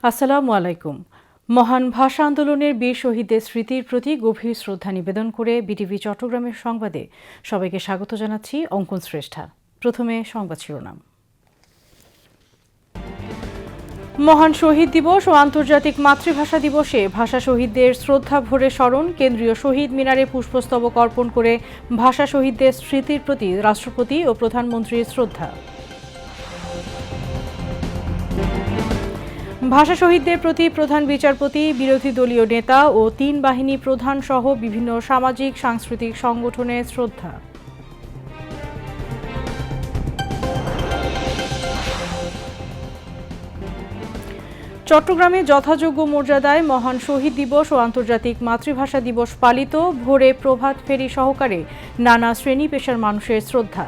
আসসালামু আলাইকুম। মহান ভাষা আন্দোলনের বীর শহীদদের স্মৃতির প্রতি গভীর শ্রদ্ধা নিবেদন করে বিটিভি চট্টগ্রামের সংবাদে সবাইকে স্বাগত জানাচ্ছি অঙ্কন শ্রেষ্ঠা। প্রথমে সংবাদ শিরোনাম। মহান শহীদ দিবস ও আন্তর্জাতিক মাতৃভাষা দিবসে ভাষা শহীদদের শ্রদ্ধা ভরে স্মরণ। কেন্দ্রীয় শহীদ মিনারে পুষ্পস্তবক অর্পণ করে ভাষা শহীদদের স্মৃতির প্রতি রাষ্ট্রপতি ও প্রধানমন্ত্রীর শ্রদ্ধা। ভাষা শহীদদের প্রতি প্রধান বিচারপতি, বিরোধী দলীয় নেতা ও ৩ বাহিনী প্রধান সহ বিভিন্ন সামাজিক সাংস্কৃতিক সংগঠনের শ্রদ্ধা। চট্টগ্রামে যথাযোগ্য মর্যাদায় মহান শহীদ দিবস ও আন্তর্জাতিক মাতৃভাষা দিবস পালিত। ভোরে প্রভাত ফেরি সহকারে নানা শ্রেণী পেশার মানুষের শ্রদ্ধা।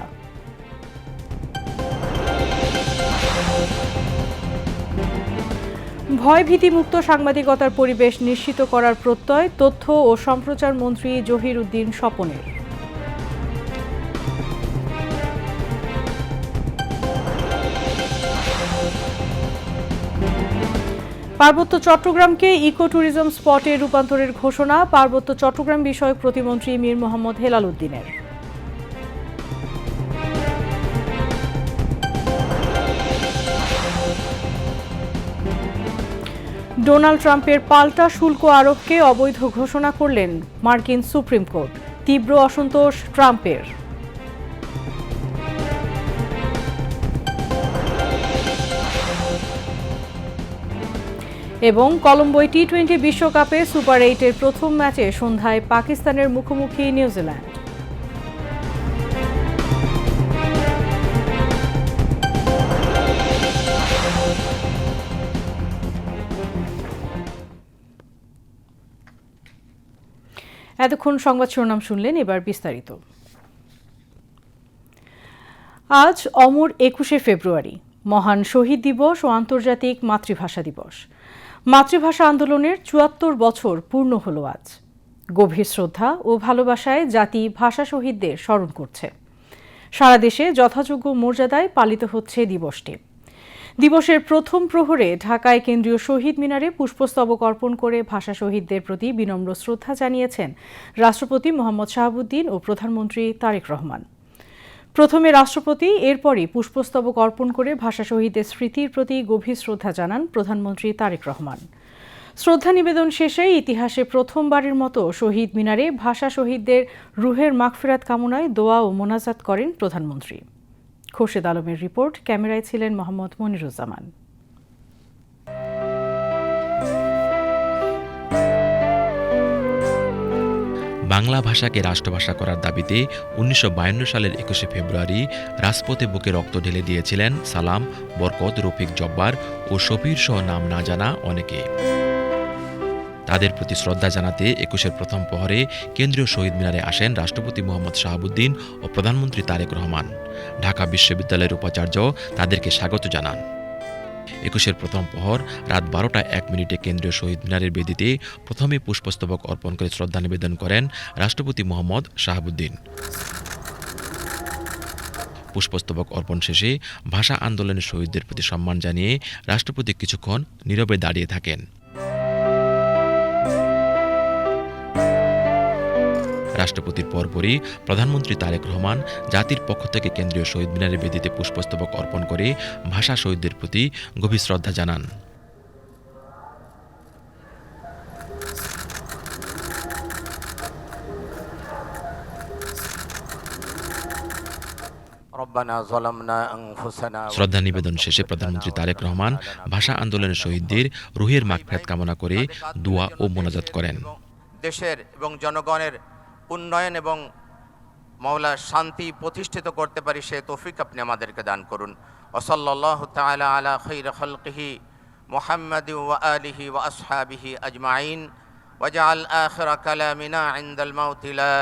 ভয়ভীতিমুক্ত সাংবাদিকতার পরিবেশ নিশ্চিত করার প্রত্যয় তথ্য ও সম্প্রচার মন্ত্রী জহির উদ্দিন স্বপনের। পার্বত্য চট্টগ্রামকে ইকো ট্যুরিজম স্পটে রূপান্তরের ঘোষণা পার্বত্য চট্টগ্রাম বিষয়ক প্রতিমন্ত্রী মীর মোহাম্মদ হেলাল উদ্দিনের। ডোনাল্ড ট্রাম্পের পাল্টা শুল্ক আরোপকে অবৈধ ঘোষণা করলেন মার্কিন সুপ্রিম কোর্ট। তীব্র অসন্তোষ ট্রাম্পের। এবং কলম্বোয় টি-20 বিশ্বকাপে সুপার 8-এর প্রথম ম্যাচে সন্ধ্যায় পাকিস্তানের মুখোমুখি নিউজিল্যান্ড। এতক্ষণ সংবাদ শিরোনাম শুনলেন, এবার বিস্তারিত। আজ অমর 21শে ফেব্রুয়ারি, মহান শহীদ দিবস ও আন্তর্জাতিক মাতৃভাষা দিবস। মাতৃভাষা আন্দোলনের ৭৪ বছর পূর্ণ হল আজ। গভীর শ্রদ্ধা ও ভালোবাসায় জাতি ভাষা শহীদদের স্মরণ করছে। সারা দেশে যথাযোগ্য মর্যাদায় পালিত হচ্ছে দিবসটি। দিবসের প্রথম প্রহরে ঢাকায় কেন্দ্রীয় শহীদ মিনারে পুষ্পস্তবক অর্পণ করে ভাষা শহীদদের প্রতি বিনম্র শ্রদ্ধা জানিয়েছেন রাষ্ট্রপতি মোহাম্মদ শাহাবুদ্দিন ও প্রধানমন্ত্রী তারেক রহমান। প্রথমে রাষ্ট্রপতি, এরপরই পুষ্পস্তবক অর্পণ করে ভাষা শহীদদের স্মৃতির প্রতি গভীর শ্রদ্ধা জানান প্রধানমন্ত্রী তারেক রহমান। শ্রদ্ধা নিবেদন শেষে ইতিহাসে প্রথমবারের মতো শহীদ মিনারে ভাষা শহীদদের রুহের মাগফিরাত কামনায় দোয়া ও মোনাজাত করেন প্রধানমন্ত্রী। খোরশেদ আলমের রিপোর্ট, ক্যামেরায় ছিলেন মোহাম্মদ মনিরুজ্জামান। বাংলা ভাষাকে রাষ্ট্রভাষা করার দাবিতে ১৯৫২ সালের ২১শে ফেব্রুয়ারি রাজপথে বুকে রক্ত ঢেলে দিয়েছিলেন সালাম, বরকত, রফিক, জব্বার ও শফির সহ নাম না জানা অনেকে। তাদের প্রতি শ্রদ্ধা জানাতে ২১-এর প্রথম প্রহরে কেন্দ্রীয় শহীদ মিনারে আসেন রাষ্ট্রপতি মোহাম্মদ শাহাবুদ্দিন ও প্রধানমন্ত্রী তারেক রহমান। ঢাকা বিশ্ববিদ্যালয়ের উপাচার্য তাদেরকে স্বাগত জানান। ২১-এর প্রথম প্রহর রাত ১২টা ১ মিনিটে কেন্দ্রীয় শহীদ মিনারের বেদিতে প্রথমে পুষ্পস্তবক অর্পণ করে শ্রদ্ধা নিবেদন করেন রাষ্ট্রপতি মোহাম্মদ শাহাবুদ্দিন। পুষ্পস্তবক অর্পণ শেষে ভাষা আন্দোলনের শহীদদের প্রতি সম্মান জানিয়ে রাষ্ট্রপতি কিছুক্ষণ নীরবে দাঁড়িয়ে থাকেন। রাষ্ট্রপতির পরপরই প্রধানমন্ত্রী তারেক রহমান জাতির পক্ষ থেকে কেন্দ্রীয় শহীদ মিনারের বেদিতে পুষ্পস্তবক অর্পণ করে ভাষা শহীদদের প্রতি গভীর শ্রদ্ধা জানান। শ্রদ্ধা নিবেদন শেষে প্রধানমন্ত্রী তারেক রহমান ভাষা আন্দোলনের শহীদদের রুহের মাগফিরাত কামনা করে দোয়া ও মোনাজাত করেন। দেশের এবং জনগণের উন্নয়ন এবং মাওলা শান্তি প্রতিষ্ঠিত করতে পারি সে তৌফিক আপনি আমাদেরকে দান করুন। ওয়াসাল্লাল্লাহু তাআলা আলা খায়রি খালকিহি মুহাম্মাদি ওয়া আলিহি ওয়া আসহাবিহি আজমাইন ওয়াজআল আখিরা কালামিনা ইনদাল মাউতি লা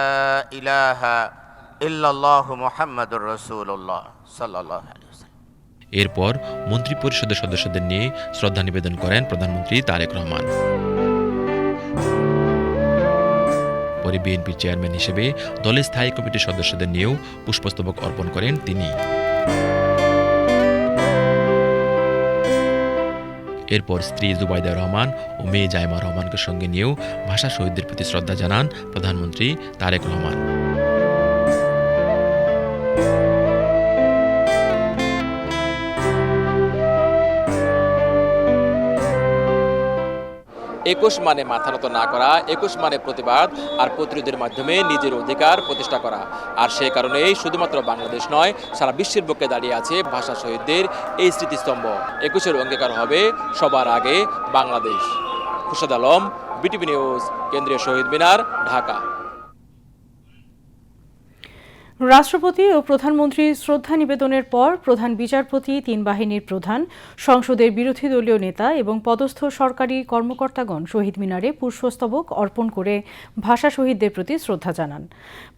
ইলাহা ইল্লাল্লাহু মুহাম্মাদুর রাসূলুল্লাহ সাল্লাল্লাহু আলাইহি ওয়াসাল্লাম। এরপর মন্ত্রী পরিষদের সদস্যদের নিয়ে শ্রদ্ধা নিবেদন করেন প্রধানমন্ত্রী তারেক রহমান। পরে বিএনপির চেয়ারম্যান হিসেবে দলের স্থায়ী কমিটির সদস্যদের নিয়েও পুষ্পস্তবক অর্পণ করেন তিনি। এরপর স্ত্রী জুবাইদা রহমান ও মেয়ে জাইমা রহমানকে সঙ্গে নিয়েও ভাষা শহীদদের প্রতি শ্রদ্ধা জানান প্রধানমন্ত্রী তারেক রহমান। একুশ মানে মাথা নত না করা, একুশ মানে প্রতিবাদ আর প্রতিরোধের মাধ্যমে নিজের অধিকার প্রতিষ্ঠা করা। আর সে কারণেই শুধুমাত্র বাংলাদেশ নয়, সারা বিশ্বের বুকে দাঁড়িয়ে আছে ভাষা শহীদদের এই স্মৃতিস্তম্ভ। একুশের অঙ্গীকার হবে সবার আগে বাংলাদেশ। খুরশেদ আলম, বিটিভি নিউজ, কেন্দ্রীয় শহীদ মিনার, ঢাকা। রাষ্ট্রপতি ও প্রধানমন্ত্রী শ্রদ্ধা নিবেদনের পর প্রধান বিচারপতি, তিন বাহিনীর প্রধান, সংসদের বিরোধী দলীয় নেতা এবং পদস্থ সরকারি কর্মকর্তাগণ শহীদ মিনারে পুষ্পস্তবক অর্পণ করে ভাষা শহীদদের প্রতি শ্রদ্ধা জানান।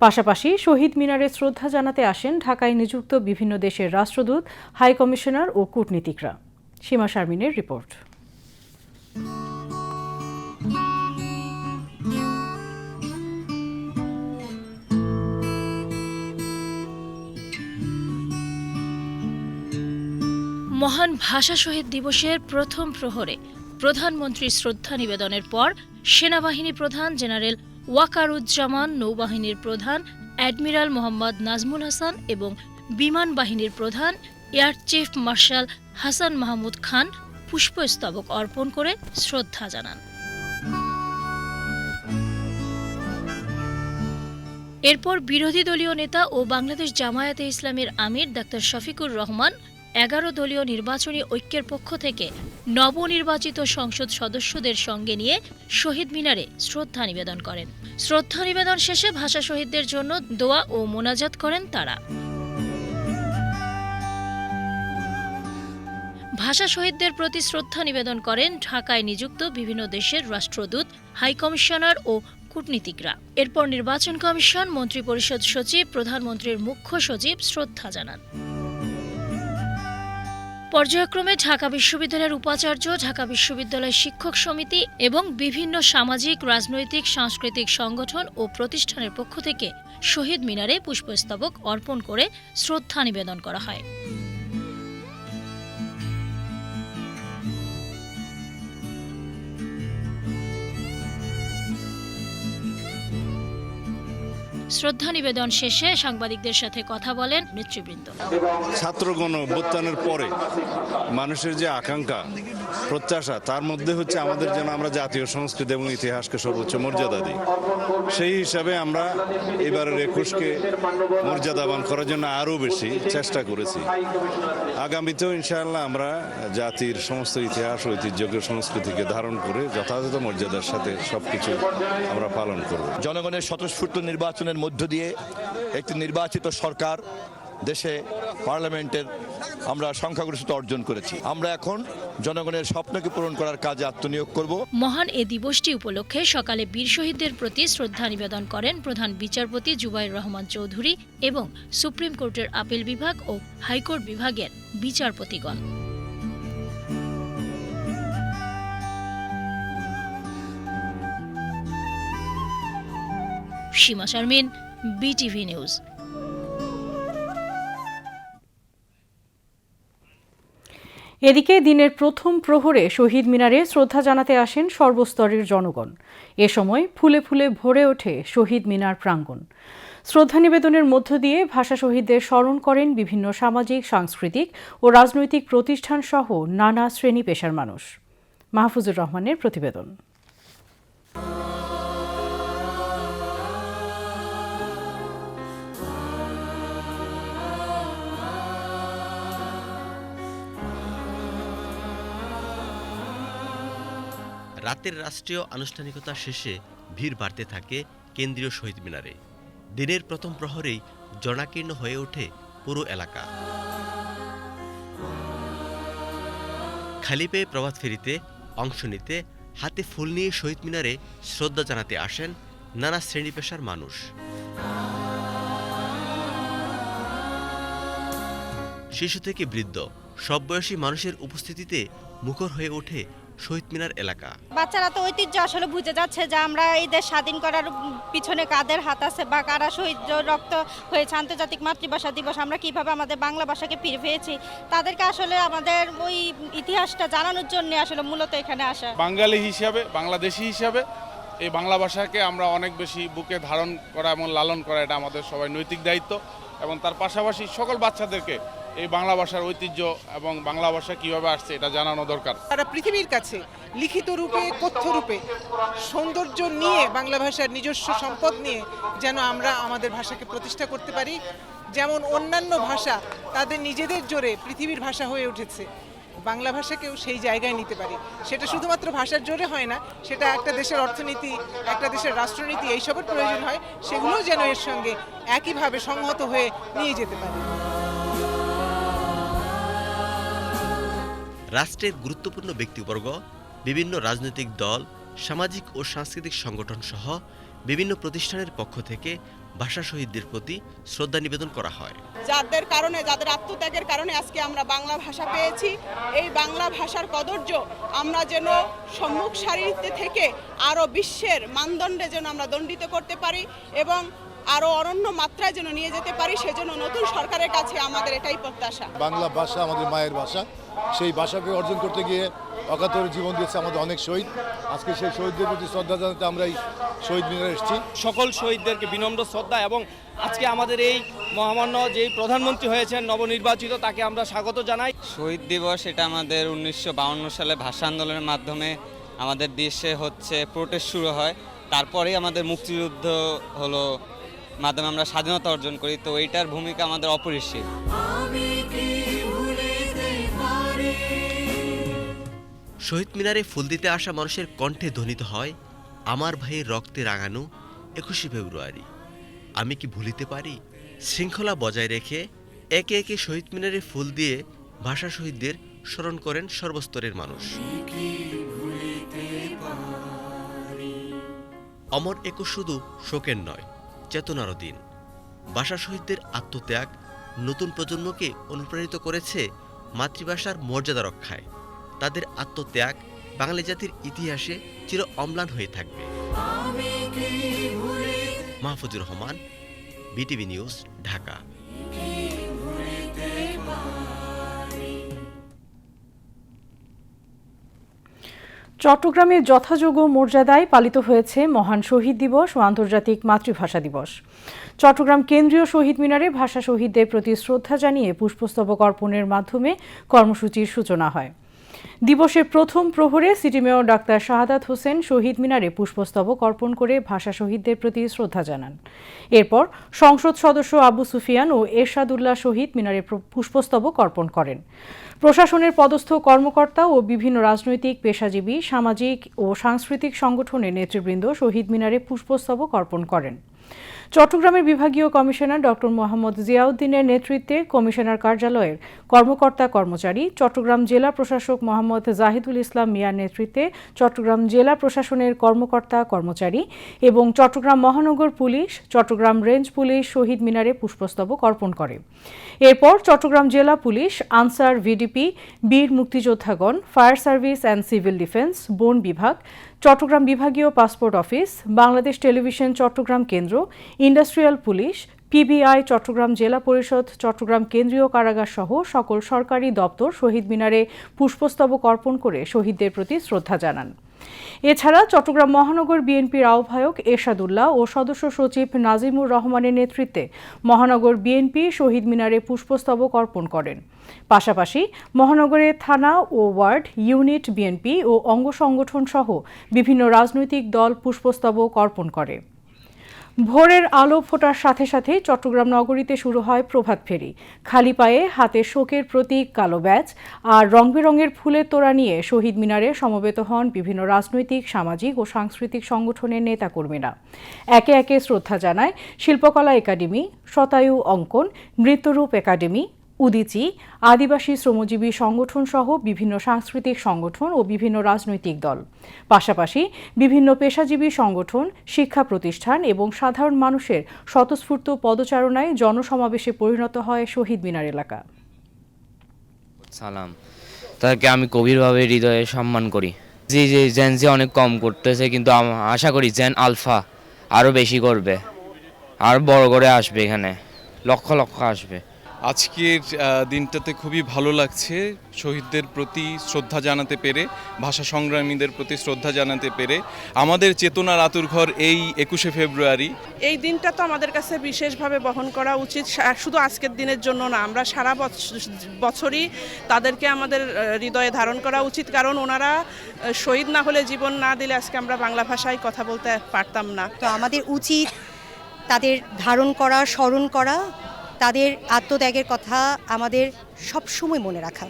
পাশাপাশি শহীদ মিনারে শ্রদ্ধা জানাতে আসেন ঢাকায় নিযুক্ত বিভিন্ন দেশের রাষ্ট্রদূত, হাই কমিশনার ও কূটনীতিকরা। সীমা শারমিনের রিপোর্ট। মহান ভাষা শহীদ দিবসের প্রথম প্রহরে প্রধানমন্ত্রীর শ্রদ্ধা নিবেদনের পর সেনাবাহিনী প্রধান জেনারেল ওয়াকারুজ্জামান, নৌবাহিনীর প্রধান অ্যাডমিরাল মোহাম্মদ নাজমুল হাসান এবং বিমান বাহিনীর প্রধান air chief marshal Hasan Mahmud Khan পুষ্পস্তবক অর্পণ করে শ্রদ্ধা জানান। এরপর বিরোধী দলীয় নেতা ও বাংলাদেশ জামায়াতে ইসলামীর আমির ডাক্তার শফিকুর রহমান 11 দলীয় নির্বাচনী ঐক্যের পক্ষ থেকে নবনির্বাচিত সংসদ সদস্যদের সঙ্গে নিয়ে শহীদ মিনারে শ্রদ্ধা নিবেদন করেন। শ্রদ্ধা নিবেদন শেষে ভাষা শহীদদের জন্য দোয়া ও মোনাজাত করেন তারা। ভাষা শহীদদের প্রতি শ্রদ্ধা নিবেদন করেন ঢাকায় নিযুক্ত বিভিন্ন দেশের রাষ্ট্রদূত, হাই কমিশনার ও কূটনীতিকরা। এরপর নির্বাচন কমিশন, মন্ত্রিপরিষদ সচিব, প্রধানমন্ত্রীর মুখ্য সচিব শ্রদ্ধা জানান। পর্যায়ক্রমে ঢাকা বিশ্ববিদ্যালয়ের উপাচার্য, ঢাকা বিশ্ববিদ্যালয় শিক্ষক সমিতি এবং বিভিন্ন সামাজিক, রাজনৈতিক, সাংস্কৃতিক সংগঠন ও প্রতিষ্ঠানের পক্ষ থেকে শহীদ মিনারে পুষ্পস্তবক অর্পণ করে শ্রদ্ধা নিবেদন করা হয়। শ্রদ্ধা নিবেদন শেষে সাংবাদিকদের সাথে কথা বলেন নেতৃবৃন্দ। ছাত্রগণ অভ্যুত্থানের পরে মানুষের যে আকাঙ্ক্ষা, প্রত্যাশা, তার মধ্যে হচ্ছে আমাদের যেন আমরা জাতীয় সংস্কৃতি এবং ইতিহাসকে সর্বোচ্চ মর্যাদা দিই। সেই হিসাবে আমরা এবারের 21কে মর্যাদাবান করার জন্য আরও বেশি চেষ্টা করেছি। আগামীতেও ইনশাআল্লাহ আমরা জাতির সমস্ত ইতিহাস, ঐতিহ্যকে, সংস্কৃতিকে ধারণ করে যথাযথ মর্যাদার সাথে সবকিছু আমরা পালন করব। জনগণের স্বতঃস্ফূর্ত নির্বাচনের মধ্য দিয়ে একটি নির্বাচিত সরকার দেশে পার্লামেন্টের আমরা সংখ্যাগরিষ্ঠতা অর্জন করেছি। আমরা এখন জনগণের স্বপ্নকে পূরণ করার কাজে আত্মনিয়োগ করব। মহান এ দিবসটি উপলক্ষে সকালে বীর শহীদদের প্রতি শ্রদ্ধা নিবেদন করেন প্রধান বিচারপতি জুবাইর রহমান চৌধুরী এবং সুপ্রিম কোর্টের আপিল বিভাগ ও হাইকোর্ট বিভাগের বিচারপতিগণ। সীমা শারমিন, বিটিভি নিউজ। এদিকে দিনের প্রথম প্রহরে শহীদ মিনারে শ্রদ্ধা জানাতে আসেন সর্বস্তরের জনগণ। এ সময় ফুলে ফুলে ভরে ওঠে শহীদ মিনার প্রাঙ্গণ। শ্রদ্ধা নিবেদনের মধ্য দিয়ে ভাষা শহীদদের স্মরণ করেন বিভিন্ন সামাজিক, সাংস্কৃতিক ও রাজনৈতিক প্রতিষ্ঠান সহ নানা শ্রেণী পেশার মানুষ। মাহফুজুর রহমানের প্রতিবেদন। রাতের রাষ্ট্রীয় আনুষ্ঠানিকতা শেষে ভিড় বাড়তে থাকে কেন্দ্রীয় শহীদ মিনারে। দিনের প্রথম প্রহরেই জনাকীর্ণ হয়ে ওঠে পুরো এলাকা। খালি পেয়ে প্রভাত ফেরিতে অংশ নিতে হাতে ফুল নিয়ে শহীদ মিনারে শ্রদ্ধা জানাতে আসেন নানা শ্রেণী পেশার মানুষ। শিশু থেকে বৃদ্ধ সব বয়সী মানুষের উপস্থিতিতে মুখর হয়ে ওঠে শহীদ মিনার এলাকা। বাচ্চারা তো ঐতিহ্য আসলে বুঝে যাচ্ছে যে আমরা এই দেশ স্বাধীন করার পিছনে কাদের হাত আছে বা কারা শহীদ রক্ত হয়েছে। আন্তর্জাতিক মাতৃভাষা দিবস আমরা কিভাবে আমাদের বাংলা ভাষাকে ফিরে পেয়েছি, তাদেরকে আসলে আমাদের ওই ইতিহাসটা জানানোর জন্য আসলে মূলত এখানে আসা। বাঙালি হিসাবে, বাংলাদেশি হিসাবে এই বাংলা ভাষাকে আমরা অনেক বেশি বুকে ধারণ করা এবং লালন করা এটা আমাদের সবাই নৈতিক দায়িত্ব, এবং তার পাশাপাশি সকল বাচ্চাদেরকে এই বাংলা ভাষার ঐতিহ্য এবং বাংলা ভাষা কিভাবে আসছে এটা জানানো দরকার। সারা পৃথিবীর কাছে লিখিত রূপে, কথ্য রূপে সৌন্দর্য নিয়ে, বাংলা ভাষার নিজস্ব সম্পদ নিয়ে যেন আমরা আমাদের ভাষাকে প্রতিষ্ঠা করতে পারি। যেমন অন্যান্য ভাষা তাদের নিজেদের জোরে পৃথিবীর ভাষা হয়ে উঠেছে, বাংলা ভাষাকেও সেই জায়গায় নিতে পারি। সেটা শুধুমাত্র ভাষার জোরে হয় না, সেটা একটা দেশের অর্থনীতি, একটা দেশের রাষ্ট্রনীতি এইসবের প্রয়োজন হয়, সেগুলোও যেন এর সঙ্গে একইভাবে সংহত হয়ে নিয়ে যেতে পারে। রাষ্ট্রের গুরুত্বপূর্ণ ব্যক্তিবর্গ, বিভিন্ন রাজনৈতিক দল, সামাজিক ও সাংস্কৃতিক সংগঠন সহ বিভিন্ন প্রতিষ্ঠানের পক্ষ থেকে ভাষা শহীদদের প্রতি শ্রদ্ধা নিবেদন করা হয়। যাদের কারণে, যাদের আত্মত্যাগের কারণে আজকে আমরা বাংলা ভাষা পেয়েছি, এই বাংলা ভাষার কদর্য আমরা যেন সম্মুখ সারিতে থেকে আরও বিশ্বের মানদণ্ডে যেন আমরা দণ্ডিত করতে পারি এবং আরও অনন্য মাত্রায় যেন নিয়ে যেতে পারি, সেজন্য নতুন সরকারের কাছে আমাদের এটাই প্রত্যাশা। বাংলা ভাষা আমাদের মায়ের ভাষা, সেই ভাষাকে অর্জন করতে গিয়ে অকাতরে জীবন দিয়েছে আমাদের অনেক শহীদ। আজকে সেই শহীদদের প্রতি শ্রদ্ধা জানাতে আমরা এই শহীদ মিনারে এসেছি। সকল শহীদদেরকে বিনম্র শ্রদ্ধা, এবং আজকে আমাদের এই মহামান্য যেই প্রধানমন্ত্রী হয়েছেন নবনির্বাচিত, তাকে আমরা স্বাগত জানাই। শহীদ দিবস এটা আমাদের 1952 সালে ভাষা আন্দোলনের মাধ্যমে আমাদের দেশে প্রোটেস্ট শুরু হয়, তারপরেই আমাদের মুক্তিযুদ্ধ হলো, মাধ্যমে আমরা স্বাধীনতা অর্জন করি। তো এইটার ভূমিকা আমাদের অপরিসীম। শহীদ মিনারে ফুল দিতে আসা মানুষের কণ্ঠে ধ্বনিত হয় আমার ভাইয়ের রক্তে রাঙানো 21শে ফেব্রুয়ারি। আমি কি ভুলিতে পারি? শৃঙ্খলা বজায় রেখে একে একে শহীদ মিনারে ফুল দিয়ে ভাষা শহীদদের স্মরণ করেন সর্বস্তরের মানুষ। অমর 21 শুধু শোকের নয়, চেতনারও দিন। ভাষা শহীদদের আত্মত্যাগ নতুন প্রজন্মকে অনুপ্রাণিত করেছে মাতৃভাষার মর্যাদা রক্ষায়। তাদের আত্মত্যাগ বাঙালি জাতির ইতিহাসে চির অম্লান হয়ে থাকবে। Mahfuzur Rahman, BTV news, Dhaka. চট্টগ্রামে যথাযোগ্য মর্যাদায় পালিত হয়েছে মহান শহীদ দিবস ও আন্তর্জাতিক মাতৃভাষা দিবস। চট্টগ্রাম কেন্দ্রীয় শহীদ মিনারে ভাষা শহীদদের প্রতি শ্রদ্ধা জানিয়ে পুষ্পস্তবক অর্পণের মাধ্যমে কর্মসূচির সূচনা হয়। দিবসের প্রথম প্রহরে city mayor doctor Shahadat Hossain শহীদ মিনারে পুষ্পস্তবক অর্পণ করে ভাষা শহীদদের প্রতি শ্রদ্ধা জানান। এরপর সংসদ সদস্য আবু সুফিয়ান ও এরশাদুল্লাহ শহীদ মিনারে পুষ্পস্তবক অর্পণ করেন। প্রশাসনের পদস্থ কর্মকর্তা ও বিভিন্ন রাজনৈতিক, পেশাজীবী, সামাজিক ও সাংস্কৃতিক সংগঠনের নেতৃবৃন্দ শহীদ মিনারে পুষ্পস্তবক অর্পণ করেন। চট্টগ্রামের বিভাগীয় কমিশনার ডক্টর মোহাম্মদ জিয়াউদ্দিনের নেতৃত্বে কমিশনার কার্যালয়ের কর্মকর্তা কর্মচারী, চট্টগ্রাম জেলা প্রশাসক মোহাম্মদ জাহিদুল ইসলাম মিয়ার নেতৃত্বে চট্টগ্রাম জেলা প্রশাসনের কর্মকর্তা কর্মচারী এবং চট্টগ্রাম মহানগর পুলিশ, চট্টগ্রাম রেঞ্জ পুলিশ শহীদ মিনারে পুষ্পস্তবক অর্পণ করে। এরপর চট্টগ্রাম জেলা পুলিশ, আনসার, ভিডিপি, বীর মুক্তিযোদ্ধাগণ, fire service and civil defence, বন বিভাগ, চট্টগ্রাম বিভাগীয় passport office, Bangladesh television Chattogram কেন্দ্র, ইন্ডাস্ট্রিয়াল পুলিশ, পিবিআই, চট্টগ্রাম জেলা পরিষদ, চট্টগ্রাম কেন্দ্রীয় কারাগার সহ সকল সরকারি দপ্তর শহীদ মিনারে পুষ্পস্তবক অর্পণ করে শহীদদের প্রতি শ্রদ্ধা জানান। এছাড়া চট্টগ্রাম মহানগর বিএনপির আহ্বায়ক এরশাদুল্লাহ ও সদস্য সচিব নাজিমুর রহমানের নেতৃত্বে মহানগর বিএনপি শহীদ মিনারে পুষ্পস্তবক অর্পণ করেন। পাশাপাশি মহানগরের থানা ও ওয়ার্ড, ইউনিট বিএনপি ও অঙ্গ সংগঠন সহ বিভিন্ন রাজনৈতিক দল পুষ্পস্তবক অর্পণ করে। ভোরের আলো ফোটার সাথে সাথে চট্টগ্রাম নগরীতে শুরু হয় প্রভাত ফেরি। খালি পায়ে, হাতে শোকের প্রতীক কালো ব্যাজ আর রং বেরঙের ফুলের তোড়া নিয়ে শহীদ মিনারে সমবেত হন বিভিন্ন রাজনৈতিক, সামাজিক ও সাংস্কৃতিক সংগঠনের নেতাকর্মীরা। একে একে শ্রদ্ধা জানায় শিল্পকলা একাডেমি, শতায়ু অঙ্কন, নৃত্যরূপ একাডেমি, উদীচী, আদিবাসী শ্রমজীবী সংগঠন সহ বিভিন্ন সাংস্কৃতিক সংগঠন ও বিভিন্ন রাজনৈতিক দল। পাশাপাশি বিভিন্ন পেশাজীবী সংগঠন, শিক্ষা প্রতিষ্ঠান এবং সাধারণ মানুষের স্বতঃস্ফূর্ত পদচারণায় জনসমাবেশে পরিণত হয় শহীদ মিনার এলাকা। সালাম, তাকে আমি গভীরভাবে হৃদয়ে সম্মান করি। জি জি জেনজি অনেক কম করতেছে, কিন্তু আশা করি জেন আলফা আরও বেশি করবে, আর বড় করে আসবে, এখানে লক্ষ লক্ষ আসবে। আজকের দিনটাতে খুবই ভালো লাগছে, শহীদদের প্রতি শ্রদ্ধা জানাতে পেরে, ভাষা সংগ্রামীদের প্রতি শ্রদ্ধা জানাতে পেরে। আমাদের চেতনার আতুরঘর এই 21শে ফেব্রুয়ারি। এই দিনটা তো আমাদের কাছে বিশেষভাবে বহন করা উচিত, শুধু আজকের দিনের জন্য না, আমরা সারা বছরই তাদেরকে আমাদের হৃদয়ে ধারণ করা উচিত, কারণ ওনারা শহীদ না হলে, জীবন না দিলে আজকে আমরা বাংলা ভাষায় কথা বলতে পারতাম না। তো আমাদের উচিত তাদের ধারণ করা, স্মরণ করা, তাদের আত্মত্যাগের কথা আমাদের সবসময় মনে রাখা।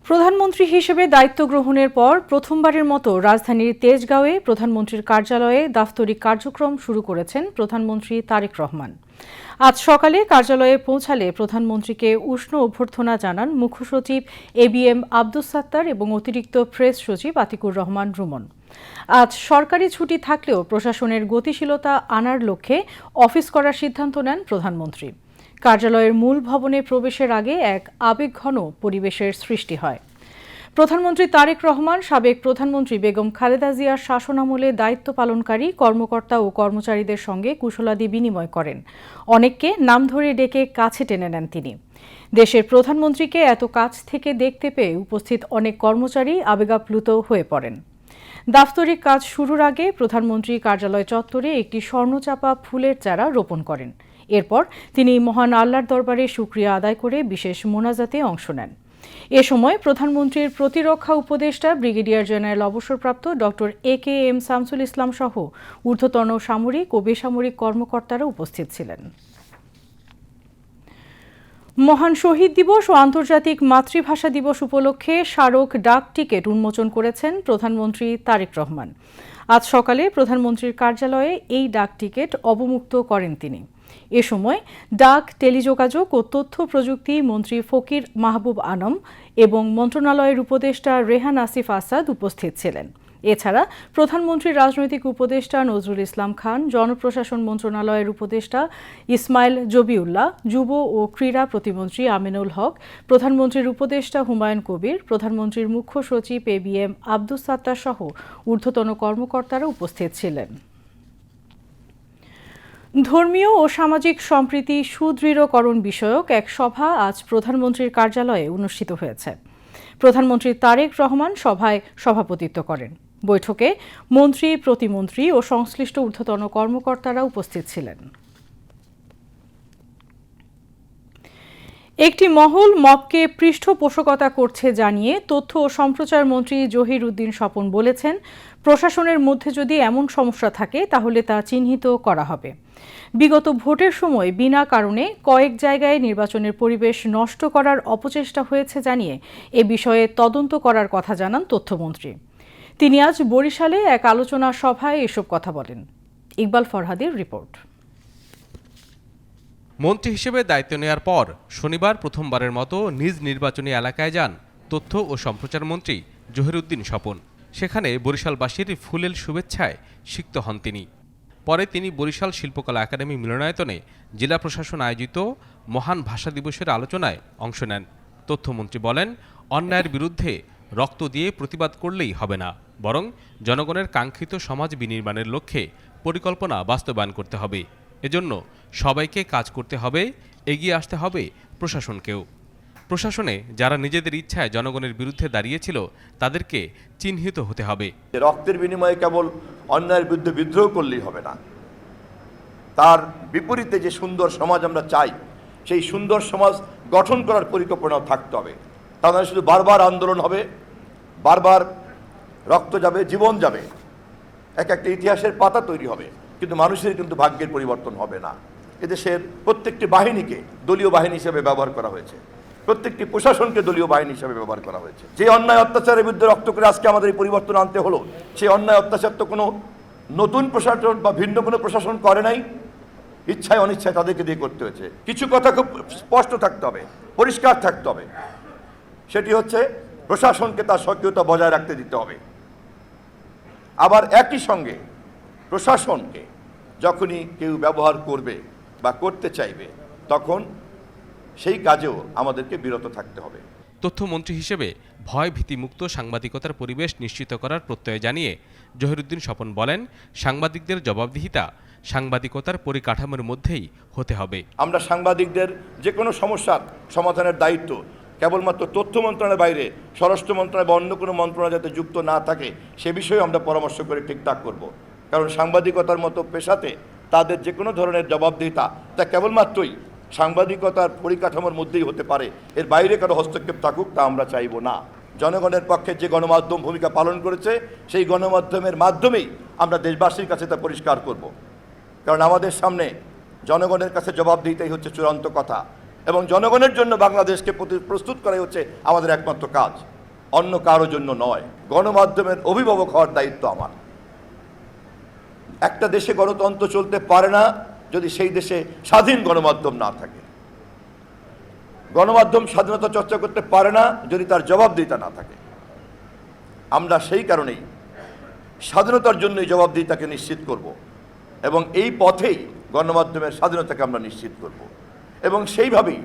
প্রধানমন্ত্রী হিসেবে দায়িত্ব গ্রহণের পর প্রথমবারের মতো রাজধানীর তেজগাঁওয়ে প্রধানমন্ত্রীর কার্যালয়ে দাপ্তরিক কার্যক্রম শুরু করেছেন প্রধানমন্ত্রী তারেক রহমান। আজ সকালে কার্যালয়ে পৌঁছালে প্রধানমন্ত্রীকে উষ্ণ অভ্যর্থনা জানান মুখ্য সচিব ABM আব্দুস সাত্তার এবং অতিরিক্ত প্রেস সচিব আতিকুর রহমান রুমন। আজ সরকারি ছুটি থাকলেও প্রশাসনের গতিশীলতা আনার লক্ষ্যে অফিস করার সিদ্ধান্ত নেন প্রধানমন্ত্রী। কার্যালয়ের মূল ভবনে প্রবেশের আগে এক আবেগঘন পরিবেশের সৃষ্টি হয়। প্রধানমন্ত্রী তারেক রহমান সাবেক প্রধানমন্ত্রী বেগম খালেদা জিয়ার শাসনামলে দায়িত্ব পালনকারী কর্মকর্তা ও কর্মচারীদের সঙ্গে কুশলাদি বিনিময় করেন। অনেককে নাম ধরে ডেকে কাছে টেনে নেন তিনি। দেশের প্রধানমন্ত্রীকে এত কাছ থেকে দেখতে পেয়ে উপস্থিত অনেক কর্মচারী আবেগাপ্লুত হয়ে পড়েন। দাপ্তরিক কাজ শুরুর আগে প্রধানমন্ত্রী কার্যালয় চত্বরে একটি স্বর্ণচাপা ফুলের চারা রোপণ করেন। এরপর তিনি মহান আল্লাহর দরবারে শুকরিয়া আদায় করে বিশেষ মোনাজাতে অংশ নেন। এ সময় প্রধানমন্ত্রীর প্রতিরক্ষা উপদেষ্টা ব্রিগেডিয়ার জেনারেল অবসরপ্রাপ্ত ডক্টর AKM শামসুল ইসলাম সহ ঊর্ধ্বতন সামরিক ও বেসামরিক কর্মকর্তারা উপস্থিত ছিলেন। মহান শহীদ দিবস ও আন্তর্জাতিক মাতৃভাষা দিবস উপলক্ষে স্মারক ডাক টিকিট উন্মোচন করেছেন প্রধানমন্ত্রী তারেক রহমান। আজ সকালে প্রধানমন্ত্রীর কার্যালয়ে এই ডাক টিকিট অবমুক্ত করেন তিনি। এ সময় ডাক, টেলিযোগাযোগ ও তথ্য প্রযুক্তি মন্ত্রী ফকির মাহবুব আলম এবং মন্ত্রণালয়ের উপদেষ্টা রেহান আসিফ আসাদ উপস্থিত ছিলেন। এছাড়া প্রধানমন্ত্রীর রাজনৈতিক উপদেষ্টা নজরুল ইসলাম খান, জনপ্রশাসন মন্ত্রণালয়ের উপদেষ্টা ইসমাইল জবিউল্লাহ, যুব ও ক্রীড়া প্রতিমন্ত্রী আমিনুল হক, প্রধানমন্ত্রীর উপদেষ্টা হুমায়ুন কবির, প্রধানমন্ত্রীর মুখ্য সচিব ABM আব্দুস সাত্তার সহ ঊর্ধ্বতন কর্মকর্তারা উপস্থিত ছিলেন। ধর্মীয় ও সামাজিক সম্প্রীতি সুদৃঢ়করণ বিষয়ক এক সভা আজ প্রধানমন্ত্রীর কার্যালয়ে অনুষ্ঠিত হয়েছে। প্রধানমন্ত্রী তারেক রহমান সভায় সভাপতিত্ব করেন। বৈঠকে মন্ত্রী, প্রতিমন্ত্রী ও সংশ্লিষ্ট ঊর্ধ্বতন কর্মকর্তারা উপস্থিত ছিলেন। একটি মহল মবকে পৃষ্ঠপোষকতা করছে জানিয়ে তথ্য ও সম্প্রচার মন্ত্রী জহির উদ্দিন স্বপন বলেছেন, প্রশাসনের মধ্যে যদি এমন সমস্যা থাকে তাহলে তা চিহ্নিত করা হবে। বিগত ভোটের সময় বিনা কারণে কয়েক জায়গায় নির্বাচনের পরিবেশ নষ্ট করার অপচেষ্টা হয়েছে জানিয়ে এ বিষয়ে তদন্ত করার কথা জানান তথ্যমন্ত্রী। তিনি আজ বরিশালে এক আলোচনা সভায় এসব কথা বলেন। ইকবাল ফরহাদের রিপোর্ট। মন্ত্রী হিসেবে দায়িত্ব নেওয়ার পর শনিবার প্রথমবারের মতো নিজ নির্বাচনী এলাকায় যান তথ্য ও সম্প্রচার মন্ত্রী জহির উদ্দিন স্বপন। সেখানে বরিশালবাসীর ফুলেল শুভেচ্ছায় সিক্ত হন তিনি। পরে তিনি বরিশাল শিল্পকলা একাডেমি মিলনায়তনে জেলা প্রশাসন আয়োজিত মহান ভাষা দিবসের আলোচনায় অংশ নেন। তথ্যমন্ত্রী বলেন, অন্যায়ের বিরুদ্ধে রক্ত দিয়ে প্রতিবাদ করলেই হবে না, বরং জনগণের কাঙ্ক্ষিত সমাজ বিনির্মাণের লক্ষ্যে পরিকল্পনা বাস্তবায়ন করতে হবে। এজন্য সবাইকে কাজ করতে হবে, এগিয়ে আসতে হবে প্রশাসনকেও। প্রশাসনে যারা নিজেদের ইচ্ছায় জনগণের বিরুদ্ধে দাঁড়িয়েছিল তাদেরকে চিহ্নিত হতে হবে। রক্তের বিনিময়ে কেবল অন্যায়ের বিরুদ্ধে বিদ্রোহ করলেই হবে না, তার বিপরীতে যে সুন্দর সমাজ আমরা চাই সেই সুন্দর সমাজ গঠন করার পরিকল্পনাও থাকতে হবে। তা নয় শুধু বারবার আন্দোলন হবে, বারবার রক্ত যাবে, জীবন যাবে, একটা ইতিহাসের পাতা তৈরি হবে, কিন্তু মানুষের কিন্তু ভাগ্যের পরিবর্তন হবে না। এদেশের প্রত্যেকটি বাহিনীকে দলীয় বাহিনী হিসেবে ব্যবহার করা হয়েছে, প্রত্যেকটি প্রশাসনকে দলীয় বাহিনী হিসেবে ব্যবহার করা হয়েছে। যে অন্যায় অত্যাচারের বিরুদ্ধে রক্ত করে আজকে আমাদের এই পরিবর্তন আনতে হলো, সেই অন্যায় অত্যাচার তো কোনো নতুন প্রশাসন বা ভিন্ন কোনো প্রশাসন করে নাই, ইচ্ছায় অনিচ্ছায় তাদেরকে দিয়ে করতে হয়েছে। কিছু কথা খুব স্পষ্ট থাকতে হবে, পরিষ্কার থাকতে হবে, সেটি হচ্ছে প্রশাসনকে তার সক্রিয়তা বজায় রাখতে দিতে হবে। আবার একই সঙ্গে প্রশাসনকে যখনই কেউ ব্যবহার করবে বা করতে চাইবে তখন সেই কাজেও আমাদেরকে বিরত থাকতে হবে। তথ্যমন্ত্রী হিসেবে ভয় ভীতিমুক্ত সাংবাদিকতার পরিবেশ নিশ্চিত করার প্রত্যয় জানিয়ে জহিরুদ্দিন স্বপন বলেন, সাংবাদিকদের জবাবদিহিতা সাংবাদিকতার পরিকাঠামোর মধ্যেই হতে হবে। আমরা সাংবাদিকদের যে কোনো সমস্যার সমাধানের দায়িত্ব কেবলমাত্র তথ্য মন্ত্রণালয়ের বাইরে স্বরাষ্ট্র মন্ত্রণালয় বা অন্য কোনো মন্ত্রণালয় যাতে যুক্ত না থাকে সে বিষয়ে আমরা পরামর্শ করে ঠিকঠাক করব। কারণ সাংবাদিকতার মতো পেশাতে তাদের যে কোনো ধরনের জবাবদিহিতা তা কেবলমাত্রই সাংবাদিকতার পরিকাঠামোর মধ্যেই হতে পারে, এর বাইরে কারো হস্তক্ষেপ থাকুক তা আমরা চাইব না। জনগণের পক্ষে যে গণমাধ্যম ভূমিকা পালন করেছে সেই গণমাধ্যমের মাধ্যমেই আমরা দেশবাসীর কাছে তা পরিষ্কার করব। কারণ আমাদের সামনে জনগণের কাছে জবাবদিহিতাই হচ্ছে চূড়ান্ত কথা, এবং জনগণের জন্য বাংলাদেশকে প্রস্তুত করাই হচ্ছে আমাদের একমাত্র কাজ, অন্য কারোর জন্য নয়। গণমাধ্যমের অভিভাবক হওয়ার দায়িত্ব আমার। একটা দেশে গণতন্ত্র চলতে পারে না যদি সেই দেশে স্বাধীন গণমাধ্যম না থাকে। গণমাধ্যম স্বাধীনতা চর্চা করতে পারে না যদি তার জবাবদিহিতা না থাকে। আমরা সেই কারণেই স্বাধীনতার জন্যই জবাবদিহিতাকে নিশ্চিত করব, এবং এই পথেই গণমাধ্যমের স্বাধীনতাকে আমরা নিশ্চিত করব, এবং সেইভাবেই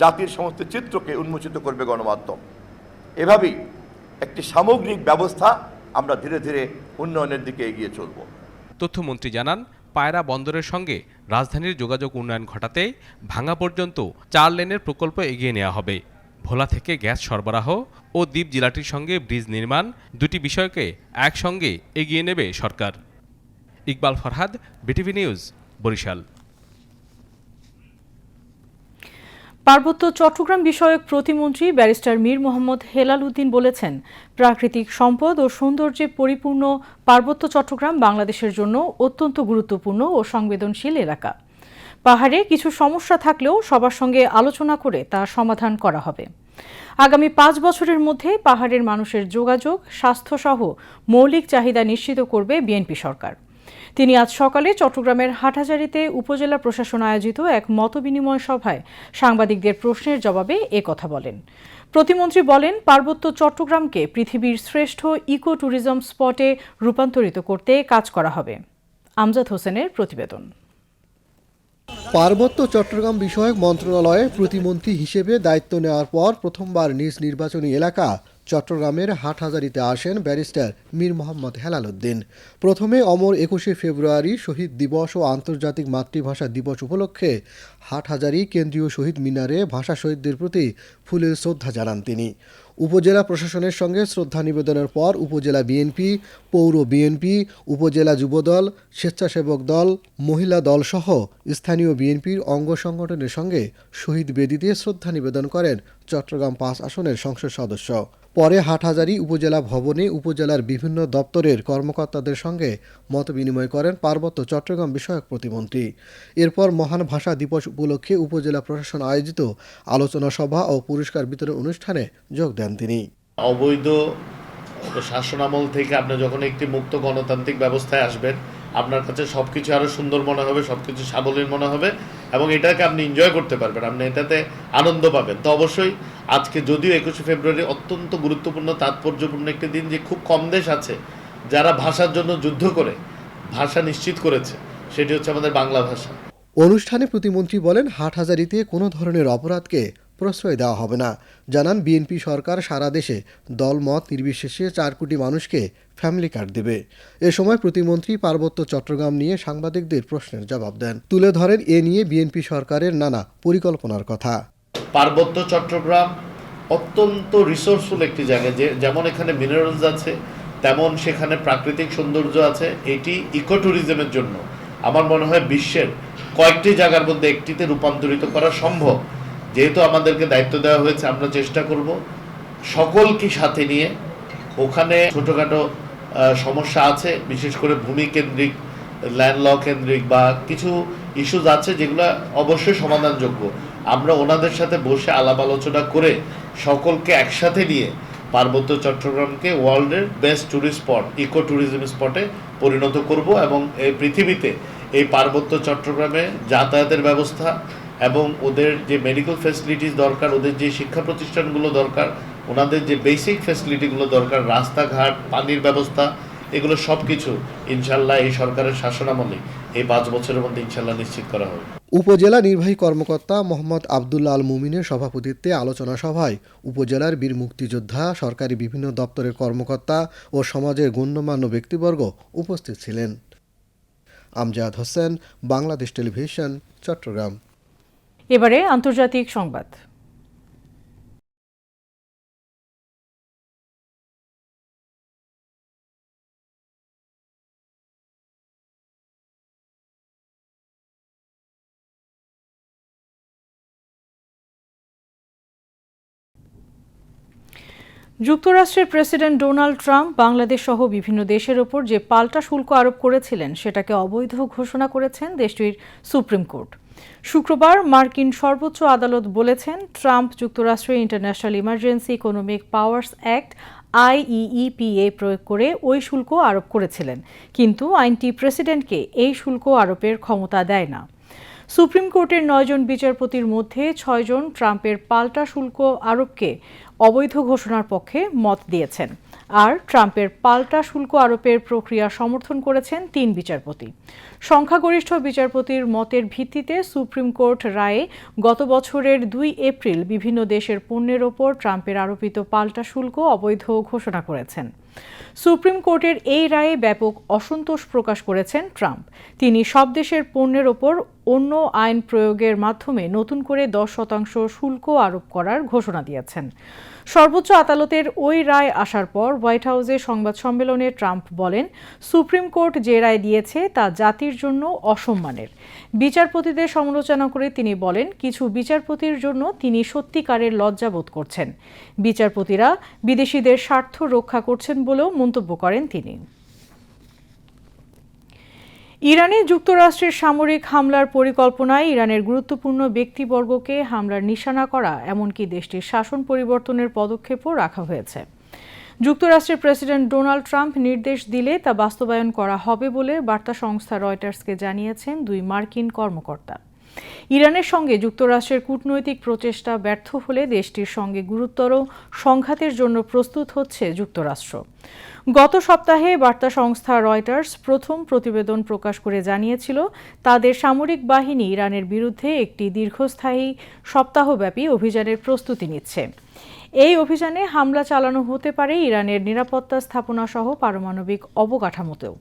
জাতির সমস্ত চিত্রকে উন্মোচিত করবে গণমাধ্যম। এভাবেই একটি সামগ্রিক ব্যবস্থা আমরা ধীরে ধীরে উন্নয়নের দিকে এগিয়ে চলব। তথ্যমন্ত্রী জানান, পায়রা বন্দরের সঙ্গে রাজধানীর যোগাযোগ উন্নয়ন ঘটাতে ভাঙা পর্যন্ত 4 লেনের প্রকল্প এগিয়ে নেওয়া হবে। ভোলা থেকে গ্যাস সরবরাহ ও দ্বীপ জেলাটির সঙ্গে ব্রিজ নির্মাণ, দুটি বিষয়কে একসঙ্গে এগিয়ে নেবে সরকার। Iqbal Farhad, BTV news, Barishal. পার্বত্য চট্টগ্রাম বিষয়ক প্রতিমন্ত্রী ব্যারিস্টার মীর মোহাম্মদ হেলাল উদ্দিন বলেছেন, প্রাকৃতিক সম্পদ ও সৌন্দর্যে পরিপূর্ণ পার্বত্য চট্টগ্রাম বাংলাদেশের জন্য অত্যন্ত গুরুত্বপূর্ণ ও সংবেদনশীল এলাকা। পাহাড়ে কিছু সমস্যা থাকলেও সবার সঙ্গে আলোচনা করে তা সমাধান করা হবে। আগামী 5 বছরের মধ্যে পাহাড়ের মানুষের যোগাযোগ, স্বাস্থ্যসহ মৌলিক চাহিদা নিশ্চিত করবে বিএনপি সরকার। তিনি আজ সকালে চট্টগ্রামের হাটহাজারীতে উপজেলা প্রশাসন আয়োজিত এক মতবিনিময় সভায় সাংবাদিকদের প্রশ্নের জবাবে কথা বলেন। প্রতিমন্ত্রী বলেন, পার্বত্য চট্টগ্রামকে পৃথিবীর শ্রেষ্ঠ ইকো ট্যুরিজম স্পটে রূপান্তরিত করতে কাজ করা হবে। আমজাদ হোসেনের প্রতিবেদন। পার্বত্য চট্টগ্রাম বিষয়ক মন্ত্রণালয়ে প্রতিমন্ত্রী হিসেবে দায়িত্ব নেওয়ার পর প্রথমবার নিজ নির্বাচনী এলাকা চট্টগ্রামের হাটহাজারীতে আসেন ব্যারিস্টার মীর মোহাম্মদ হেলাল উদ্দিন। প্রথমে অমর 21শে ফেব্রুয়ারি শহীদ দিবস ও আন্তর্জাতিক মাতৃভাষা দিবস উপলক্ষে হাটহাজারী কেন্দ্রীয় শহীদ মিনারে ভাষা শহীদদের প্রতি ফুলের শ্রদ্ধা জানান তিনি। উপজেলা প্রশাসনের সঙ্গে শ্রদ্ধা নিবেদনের পর উপজেলা বিএনপি, পৌর বিএনপি, উপজেলা যুবদল, স্বেচ্ছাসেবক দল, মহিলা দলসহ স্থানীয় বিএনপির অঙ্গ সংগঠনের সঙ্গে শহীদ বেদিতে শ্রদ্ধা নিবেদন করেন চট্টগ্রাম 5 আসনের সংসদ সদস্য। পরে হাটহাজারী উপজেলা ভবনে উপজেলার বিভিন্ন দপ্তরের কর্মকর্তাদের সঙ্গে মতবিনিময় করেন পার্বত্য চট্টগ্রাম বিষয়ক প্রতিমন্ত্রী। এরপর মহান ভাষা দিবস উপলক্ষে উপজেলা প্রশাসন আয়োজিত আলোচনা সভা ও পুরস্কার বিতরণ অনুষ্ঠানে যোগ দেন তিনি। অবৈধ শাসনামল থেকে আপনি যখন একটি মুক্ত গণতান্ত্রিক ব্যবস্থায় আসবেন, আপনার কাছে সবকিছু আরো সুন্দর মনে হবে, সবকিছু সাবলীল মনে হবে, এবং এটাকে আপনি এনজয় করতে পারবেন, আপনি এটাতে আনন্দ পাবেন। তো অবশ্যই আজকে যদিও 21শে ফেব্রুয়ারি অত্যন্ত গুরুত্বপূর্ণ তাৎপর্যপূর্ণ একটি দিন, যে খুব কম দেশ আছে যারা ভাষার জন্য যুদ্ধ করে ভাষা নিশ্চিত করেছে, সেটি হচ্ছে আমাদের বাংলা ভাষা। অনুষ্ঠানে প্রতিমন্ত্রী বলেন, হাটহাজারীতে কোনো ধরনের অপরাধকে প্রশ্রয় দেওয়া হবে না। জানান, বিএনপি সরকার সারা দেশে দলমত নির্বিশেষে 4 কোটি মানুষকে ফ্যামিলি কার্ড দেবে। এ সময় প্রতিমন্ত্রী পার্বত্য চট্টগ্রাম নিয়ে সাংবাদিকদের প্রশ্নের জবাব দেন। তুলে ধরেন এ নিয়ে বিএনপি সরকারের নানা পরিকল্পনার কথা। পার্বত্য চট্টগ্রাম অত্যন্ত রিসোর্সফুল একটি জায়গা, যেমন এখানে মিনারেলস আছে, তেমন সেখানে প্রাকৃতিক সৌন্দর্য আছে। এটি ইকো ট্যুরিজমের জন্য আমার মনে হয় বিশ্বের কয়েকটি জায়গার মধ্যে একটিতে রূপান্তরিত করা সম্ভব। যেহেতু আমাদেরকে দায়িত্ব দেওয়া হয়েছে, আমরা চেষ্টা করব সকলকে সাথে নিয়ে। ওখানে ছোটোখাটো সমস্যা আছে, বিশেষ করে ভূমি কেন্দ্রিক, ল্যান্ড ল কেন্দ্রিক বা কিছু ইস্যুজ আছে যেগুলো অবশ্যই সমাধানযোগ্য। আমরা ওনাদের সাথে বসে আলাপ আলোচনা করে সকলকে একসাথে নিয়ে পার্বত্য চট্টগ্রামকে ওয়ার্ল্ডের best tourist spot, eco tourism স্পটে পরিণত করব, এবং এই পৃথিবীতে এই পার্বত্য চট্টগ্রামে যাতায়াতের ব্যবস্থা এবং ওদের যে মেডিকেল ফ্যাসিলিটিস দরকার, ওদের যে শিক্ষা প্রতিষ্ঠানগুলো দরকার, ওনাদের যে বেসিক ফ্যাসিলিটিগুলো দরকার, রাস্তাঘাট, পানির ব্যবস্থা, এগুলো সব কিছু ইনশাল্লাহ এই সরকারের শাসনামলে এই 5 বছরের মধ্যে ইনশাল্লাহ নিশ্চিত করা হবে। উপজেলা নির্বাহী কর্মকর্তা মোহাম্মদ আবদুল্লাহ আল মুমিনের সভাপতিত্বে আলোচনা সভায় উপজেলার বীর মুক্তিযোদ্ধা, সরকারি বিভিন্ন দপ্তরের কর্মকর্তা ও সমাজের গণ্যমান্য ব্যক্তিবর্গ উপস্থিত ছিলেন। আমজাদ হোসেন, বাংলাদেশ টেলিভিশন, চট্টগ্রাম। এবারে আন্তর্জাতিক সংবাদ। যুক্তরাষ্ট্রের প্রেসিডেন্ট ডোনাল্ড ট্রাম্প বাংলাদেশ সহ বিভিন্ন দেশের ওপর যে পাল্টা শুল্ক আরোপ করেছিলেন সেটাকে অবৈধ ঘোষণা করেছেন দেশটির সুপ্রিম কোর্ট। শুক্রবার মার্কিন সর্বোচ্চ আদালত বলেছেন, ট্রাম্প যুক্তরাষ্ট্রের international emergency economic powers act IEEPA প্রয়োগ করে ওই শুল্ক আরোপ করেছিলেন, কিন্তু আইনটি প্রেসিডেন্টকে এই শুল্ক আরোপের ক্ষমতা দেয় না। সুপ্রিম কোর্টের 9 জন বিচারপতির মধ্যে 6 জন ট্রাম্পের পাল্টা শুল্ক আরোপকে অবৈধ ঘোষণার পক্ষে মত দিয়েছেন, আর ট্রাম্পের পাল্টা শুল্ক আরোপের প্রক্রিয়া সমর্থন করেছেন 3 বিচারপতি। সংখ্যাগরিষ্ঠ বিচারপতির মতের ভিত্তিতে সুপ্রিম কোর্ট রায়ে গত বছরের 2 এপ্রিল বিভিন্ন দেশের পণ্যের ওপর ট্রাম্পের আরোপিত পাল্টা শুল্ক অবৈধ ঘোষণা করেছেন। সুপ্রিম কোর্টের এই রায়ে ব্যাপক অসন্তোষ প্রকাশ করেছেন ট্রাম্প। তিনি সব দেশের পণ্যের ওপর অন্য আইন প্রয়োগের মাধ্যমে নতুন করে 10% শুল্ক আরোপ করার ঘোষণা দিয়েছেন। সর্বোচ্চ আদালতের ওই রায় আসার পর হোয়াইট হাউসে সংবাদ সম্মেলনে ট্রাম্প বলেন, সুপ্রিম কোর্ট যে রায় দিয়েছে তা জাতির জন্য অসম্মানের। বিচারপতিদের সমালোচনা করে তিনি বলেন, কিছু বিচারপতির জন্য তিনি সত্যিকারের লজ্জা বোধ করছেন। বিচারপতিরা বিদেশিদের স্বার্থ রক্ষা করছেন বলেও মন্তব্য করেন তিনি। ইরানে যুক্তরাষ্ট্রের সামরিক হামলার পরিকল্পনায় ইরানের গুরুত্বপূর্ণ ব্যক্তিবর্গকে হামলার নিশানা করা, এমনকি দেশটির শাসন পরিবর্তনের পদক্ষেপও রাখা হয়েছে। যুক্তরাষ্ট্রের প্রেসিডেন্ট ডোনাল্ড ট্রাম্প নির্দেশ দিলে তা বাস্তবায়ন করা হবে বলে বার্তা সংস্থা রয়টার্সকে জানিয়েছেন 2 মার্কিন কর্মকর্তা। ইরানের সঙ্গে যুক্তরাষ্ট্রের কূটনৈতিক প্রচেষ্টা ব্যর্থ হলে দেশটির সঙ্গে গুরুতর সংঘাতের জন্য প্রস্তুত হচ্ছে যুক্তরাষ্ট্র। গত সপ্তাহে বার্তা সংস্থা রয়টার্স প্রথম প্রতিবেদন প্রকাশ করে জানিয়েছিল, তাদের সামরিক বাহিনী ইরানের বিরুদ্ধে একটি দীর্ঘস্থায়ী সপ্তাহব্যাপী অভিযানের প্রস্তুতি নিচ্ছে। এই অভিযানে হামলা চালানো হতে পারে ইরানের নিরাপত্তা স্থাপনা সহ পারমাণবিক অবকাঠামোতেও।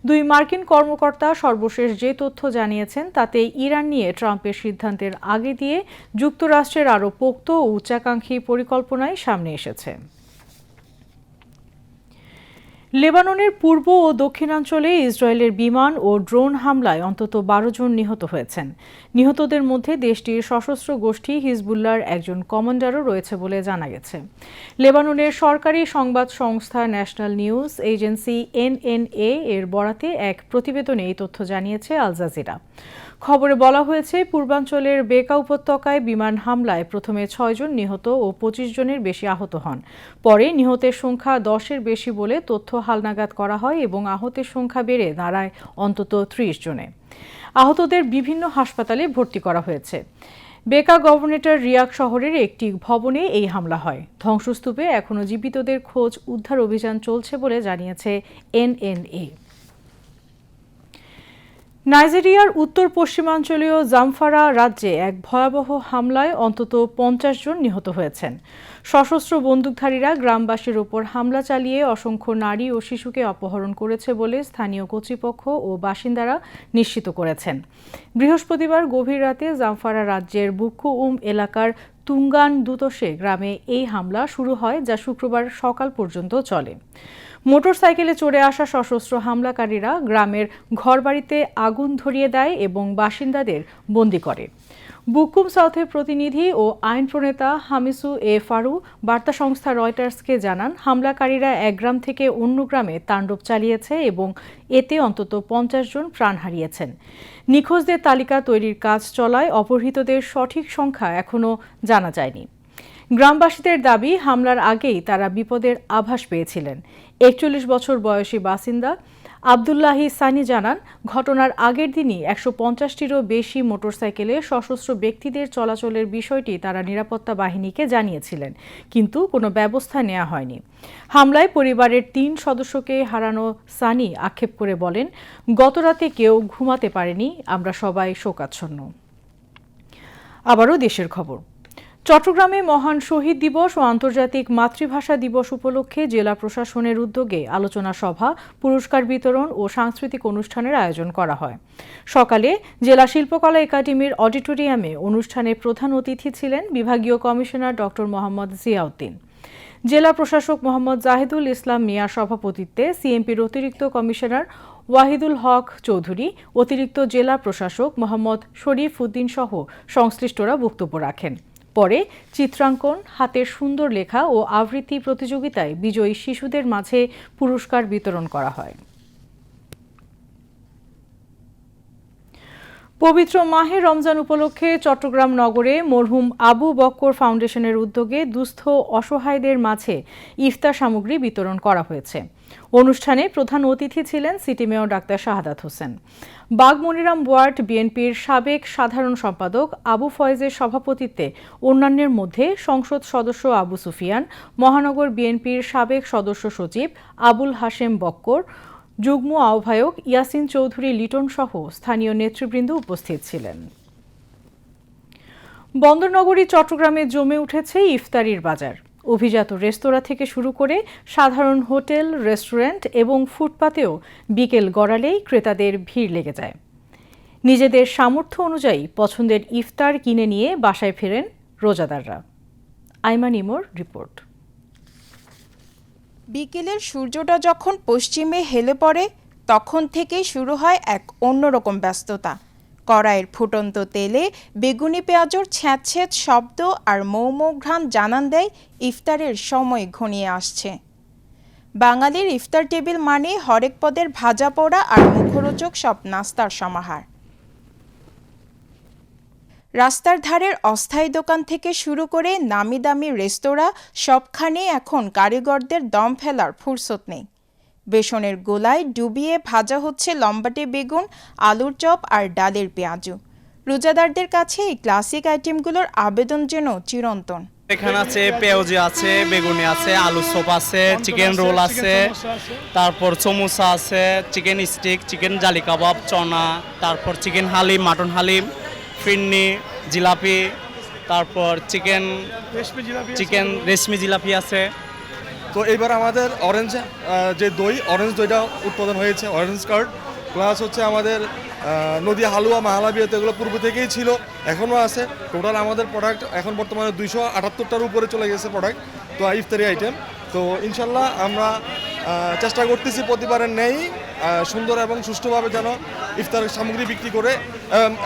2 মার্কিন কর্মকর্তা সর্বশেষ যে তথ্য জানিয়েছেন তাতে ইরান নিয়ে ট্রাম্পের সিদ্ধান্তের আগে দিয়ে যুক্তরাষ্ট্রের আরও পোক্ত ও উচ্চাকাঙ্ক্ষী পরিকল্পনাই সামনে এসেছে। লেবাননের পূর্ব ও দক্ষিণাঞ্চলে ইসরায়েলের বিমান ও ড্রোন হামলায় অন্তত 12 জন নিহত হয়েছেন। নিহতদের মধ্যে দেশটির সশস্ত্র গোষ্ঠী হিজবুল্লাহর একজন কমান্ডারও রয়েছে বলে জানা গেছে। লেবাননের সরকারি সংবাদ সংস্থা ন্যাশনাল নিউজ এজেন্সি NNA এর বরাতে এক প্রতিবেদনে এই তথ্য জানিয়েছে আল জাজিরা। খবরে বলা হয়েছে, পূর্বাঞ্চলের বেকা উপত্যকায় বিমান হামলায় প্রথমে 6 জন নিহত ও 25 জনের বেশি আহত হন। পরে নিহতের সংখ্যা 10-এর বেশি বলে তথ্য হালনাগাদ করা হয় এবং আহতের সংখ্যা বেড়ে দাঁড়ায় অন্তত 30 জনে। আহতদের বিভিন্ন হাসপাতালে ভর্তি করা হয়েছে। বেকা গভর্নরেটর রিয়াক শহরের একটি ভবনে এই হামলা হয়। ধ্বংসস্তূপে এখনও জীবিতদের খোঁজ উদ্ধার অভিযান চলছে বলে জানিয়েছে NNA। নাইজেরিয়ার উত্তর পশ্চিমাঞ্চলীয় জামফারা রাজ্যে এক ভয়াবহ হামলায় অন্তত 50 জন নিহত হয়েছেন। সশস্ত্র বন্দুকধারীরা গ্রামবাসীর ওপর হামলা চালিয়ে অসংখ্য নারী ও শিশুকে অপহরণ করেছে বলে স্থানীয় কর্তৃপক্ষ ও বাসিন্দারা নিশ্চিত করেছেন। বৃহস্পতিবার গভীর রাতে জামফারা রাজ্যের বুক্কু এলাকার তুঙ্গান দুতসে গ্রামে এই হামলা শুরু হয়, যা শুক্রবার সকাল পর্যন্ত চলে। মোটরসাইকেলে চড়ে আসা সশস্ত্র হামলাকারীরা গ্রামের ঘরবাড়িতে আগুন ধরিয়ে দেয় এবং বাসিন্দাদের বন্দী করে। বুকুম সাউথের প্রতিনিধি ও আইন প্রণেতা হামিসু ফারু বার্তা সংস্থা রয়টার্সকে জানান, হামলাকারীরা এক গ্রাম থেকে অন্য গ্রামে তাণ্ডব চালিয়েছে এবং এতে অন্তত 50 জন প্রাণ হারিয়েছেন। নিখোঁজদের তালিকা তৈরির কাজ চলায় অপহৃতদের সঠিক সংখ্যা এখনও জানা যায়নি। গ্রামবাসীদের দাবি, হামলার আগেই তারা বিপদের আভাস পেয়েছিলেন। 41 বছর বয়সী বাসিন্দা আবদুল্লাহি সানি জানান, ঘটনার আগের দিনই ১৫০টিরও বেশি মোটরসাইকেলে সশস্ত্র ব্যক্তিদের চলাচলের বিষয়টি তারা নিরাপত্তা বাহিনীকে জানিয়েছিলেন, কিন্তু কোনো ব্যবস্থা নেওয়া হয়নি। হামলায় পরিবারের ৩ সদস্যকে হারানো সানি আক্ষেপ করে বলেন, গতরাতে কেউ ঘুমাতে পারেনি, আমরা সবাই শোকাচ্ছন্ন। আবারও দেশের খবর। চট্টগ্রামে মহান শহীদ দিবস ও আন্তর্জাতিক মাতৃভাষা দিবস উপলক্ষে জেলা প্রশাসনের উদ্যোগে আলোচনা সভা, পুরস্কার বিতরণ ও সাংস্কৃতিক অনুষ্ঠানের আয়োজন করা হয়। সকালে জেলা শিল্পকলা একাডেমির অডিটোরিয়ামে অনুষ্ঠানে প্রধান অতিথি ছিলেন বিভাগীয় কমিশনার ডক্টর মোহাম্মদ জিয়াউদ্দিন। জেলা প্রশাসক মোহাম্মদ জাহিদুল ইসলাম মিয়ার সভাপতিত্বে সিএমপির অতিরিক্ত কমিশনার ওয়াহিদুল হক চৌধুরী, অতিরিক্ত জেলা প্রশাসক মোহাম্মদ শরীফ উদ্দিন সহ সংশ্লিষ্টরা বক্তব্য রাখেন। পরে চিত্রাঙ্কন, হাতের সুন্দর লেখা ও আবৃত্তি প্রতিযোগিতায় বিজয়ী শিশুদের মাঝে পুরস্কার বিতরণ করা হয়। পবিত্র মাহে রমজান উপলক্ষে চট্টগ্রাম নগরে মরহুম আবু বক্কর ফাউন্ডেশনের উদ্যোগে দুস্থ অসহায়দের মাঝে ইফতার সামগ্রী বিতরণ করা হয়েছে। অনুষ্ঠানে প্রধান অতিথি ছিলেন city mayor doctor Shahadat Hossain. Bagmoniram word বিএনপির সাবেক সাধারণ সম্পাদক আবু ফয়েজের সভাপতিত্বে অন্যান্যের মধ্যে সংসদ সদস্য আবু সুফিয়ান, মহানগর বিএনপির সাবেক সদস্য সচিব আবুল হাশেম বক্কর, যুগ্ম আহ্বায়ক ইয়াসিন চৌধুরী লিটন সহ স্থানীয় নেতৃবৃন্দ উপস্থিত ছিলেন। বন্দরনগরী চট্টগ্রামে জমে উঠেছে ইফতারির বাজার। অভিজাত রেস্তোরাঁ থেকে শুরু করে সাধারণ হোটেল, রেস্টুরেন্ট এবং ফুটপাতেও বিকেল গড়ালেই ক্রেতাদের ভিড় লেগে যায়। নিজেদের সামর্থ্য অনুযায়ী পছন্দের ইফতার কিনে নিয়ে বাসায় ফেরেন রোজাদাররা। আইমান ইমোর রিপোর্ট। বিকেলের সূর্যটা যখন পশ্চিমে হেলে পড়ে তখন থেকেই শুরু হয় এক অন্যরকম ব্যস্ততা। কড়াইয়ের ফুটন্ত তেলে বেগুনি পেঁয়াজের ছ্যাঁত শব্দ আর মৌ মৌ ঘ্রাণ জানান দেয় ইফতারের সময় ঘনিয়ে আসছে। বাঙালির ইফতার টেবিল মানে হরেক পদের ভাজা পোড়া আর মুখরোচক সব নাস্তার সমাহার। রাস্তার ধারের অস্থায়ী দোকান থেকে শুরু করে নামি দামি রেস্তোরাঁ সবখানে এখন কারিগরদের দম ফেলার ফুরসত নেই। বেসনের গোলায় ডুবিয়ে ভাজা হচ্ছে লম্বাটে বেগুন, আলুর চপ আর ডালের পেঁয়াজু। রোজাদারদের কাছে এই ক্লাসিক আইটেমগুলোর আবেদন যেন চিরন্তন। এখানে আছে পেঁয়াজি আছে, বেগুনি আছে, আলু চপ আছে, চিকেন রোল আছে, তারপর সমোসা আছে, চিকেন স্টিক, চিকেন জালি কাবাব, চনা, তারপর চিকেন হালিম, মাটন হালিম, ফিরনি, জিলাপি, তারপর চিকেন রেশমি জিলাপি আছে। তো এইবার আমাদের অরেঞ্জ যে দই, অরেঞ্জ দইটা উৎপাদন হয়েছে, অরেঞ্জ কার্ড প্লাস হচ্ছে আমাদের নদিয়া হালুয়া, মাহালাবিয়াতে এগুলো পূর্ব থেকেই ছিল, এখনও আছে। টোটাল আমাদের প্রোডাক্ট এখন বর্তমানে 278টার উপরে চলে গেছে প্রোডাক্ট, তো ইফতারি আইটেম। তো ইনশাল্লাহ আমরা চেষ্টা করতেছি প্রতিবারের নেই সুন্দর এবং সুষ্ঠুভাবে যেন ইফতার সামগ্রী বিক্রি করে